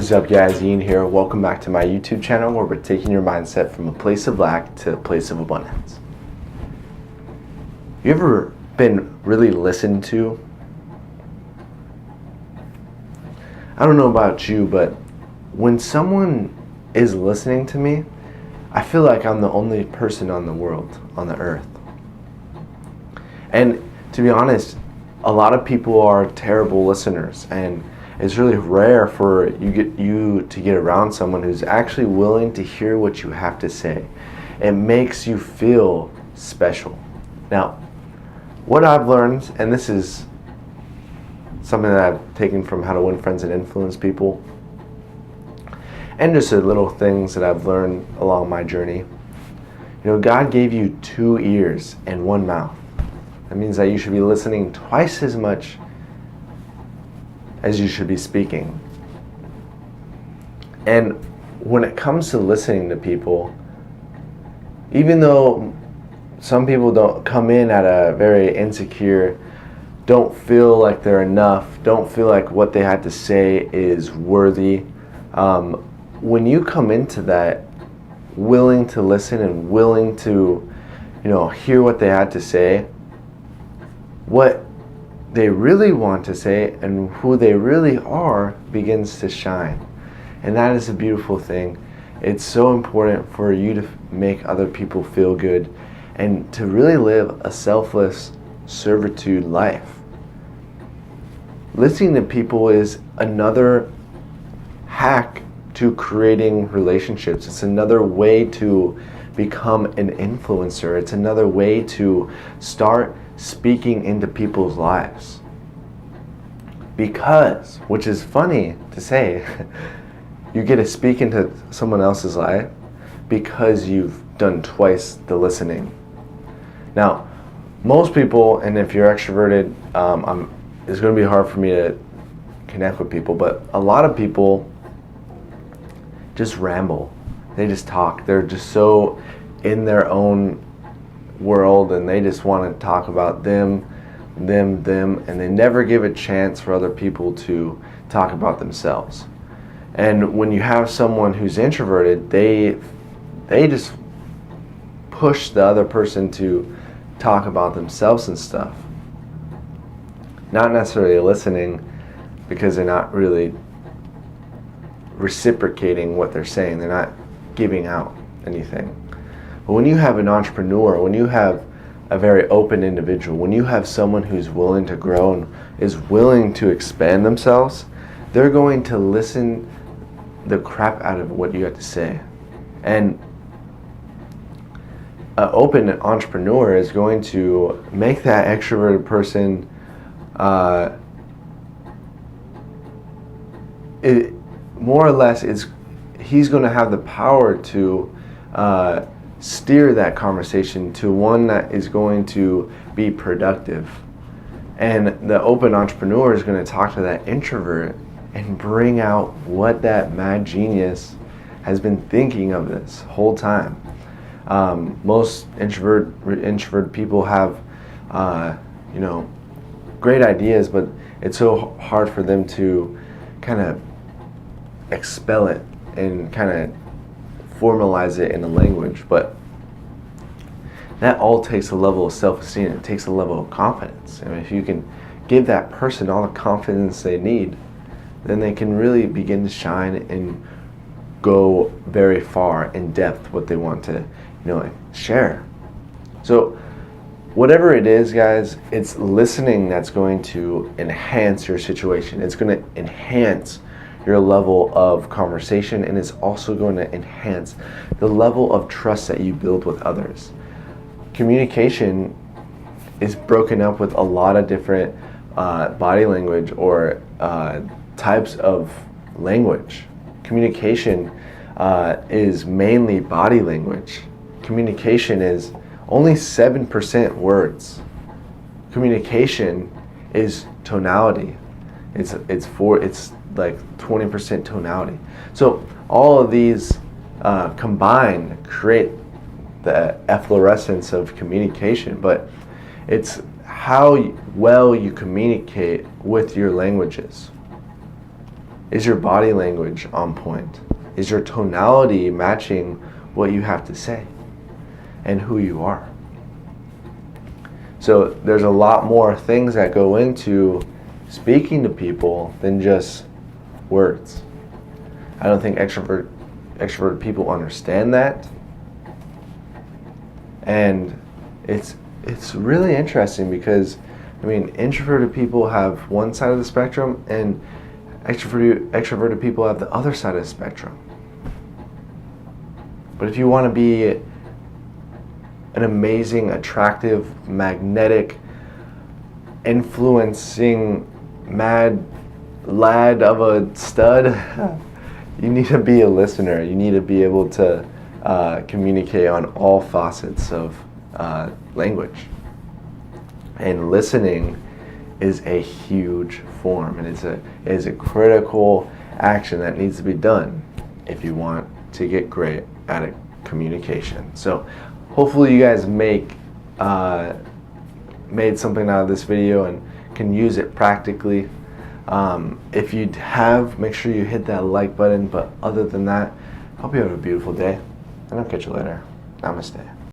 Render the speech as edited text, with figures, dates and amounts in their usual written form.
What's up guys, Ian here. Welcome back to my YouTube channel where we're taking your mindset from a place of lack to a place of abundance. You ever been really listened to? I don't know about you, but when someone is listening to me, I feel like I'm the only person on the world, on the earth. And to be honest, a lot of people are terrible listeners, and it's really rare for you to get around someone who's actually willing to hear what you have to say. It makes you feel special. Now, what I've learned, and this is something that I've taken from How to Win Friends and Influence People, and just the little things that I've learned along my journey. God gave you 2 ears and 1 mouth. That means that you should be listening twice as much as you should be speaking. And when it comes to listening to people, even though some people don't come in at a very insecure, don't feel like they're enough, don't feel like what they had to say is worthy, when you come into that willing to listen and willing to hear what they had to say, what they really want to say and who they really are begins to shine. And that is a beautiful thing. It's so important for you to make other people feel good and to really live a selfless servitude life. Listening to people is another hack to creating relationships. It's another way to become an influencer. It's another way to start speaking into people's lives. Because, which is funny to say, you get to speak into someone else's life because you've done twice the listening. Now, most people, and if you're extroverted, it's going to be hard for me to connect with people, but a lot of people just ramble. They just talk. They're just so in their own world and they just want to talk about them, and they never give a chance for other people to talk about themselves. And when you have someone who's introverted, they just push the other person to talk about themselves and stuff. Not necessarily listening because they're not really reciprocating what they're saying. They're not giving out anything. But when you have an entrepreneur, when you have a very open individual, when you have someone who's willing to grow and is willing to expand themselves, they're going to listen the crap out of what you have to say. And an open entrepreneur is going to make that extroverted person more or less he's going to have the power to steer that conversation to one that is going to be productive. And the open entrepreneur is going to talk to that introvert and bring out what that mad genius has been thinking of this whole time. Most introvert people have great ideas, but it's so hard for them to kind of expel it and kind of formalize it in a language. But that all takes a level of self-esteem. It takes a level of confidence. And if you can give that person all the confidence they need, then they can really begin to shine and go very far in depth what they want to share. So whatever it is, guys, it's listening that's going to enhance your situation. It's going to enhance your level of conversation, and it's also going to enhance the level of trust that you build with others. Communication is broken up with a lot of different body language or types of language. Communication is mainly body language. Communication is only 7% words. Communication is tonality. It's like 20% tonality. So all of these combined create the efflorescence of communication, but it's how well you communicate with your languages. Is your body language on point? Is your tonality matching what you have to say and who you are? So there's a lot more things that go into speaking to people than just words. I don't think extroverted people understand that. And it's really interesting because, I mean, introverted people have one side of the spectrum and extroverted people have the other side of the spectrum. But if you want to be an amazing, attractive, magnetic, influencing, mad lad of a stud, you need to be a listener. You need to be able to communicate on all facets of language. And listening is a huge form, and it is a critical action that needs to be done if you want to get great at it, communication. So hopefully you guys made something out of this video and can use it practically. If you have, make sure you hit that like button. But other than that, hope you have a beautiful day, and I'll catch you later. Namaste.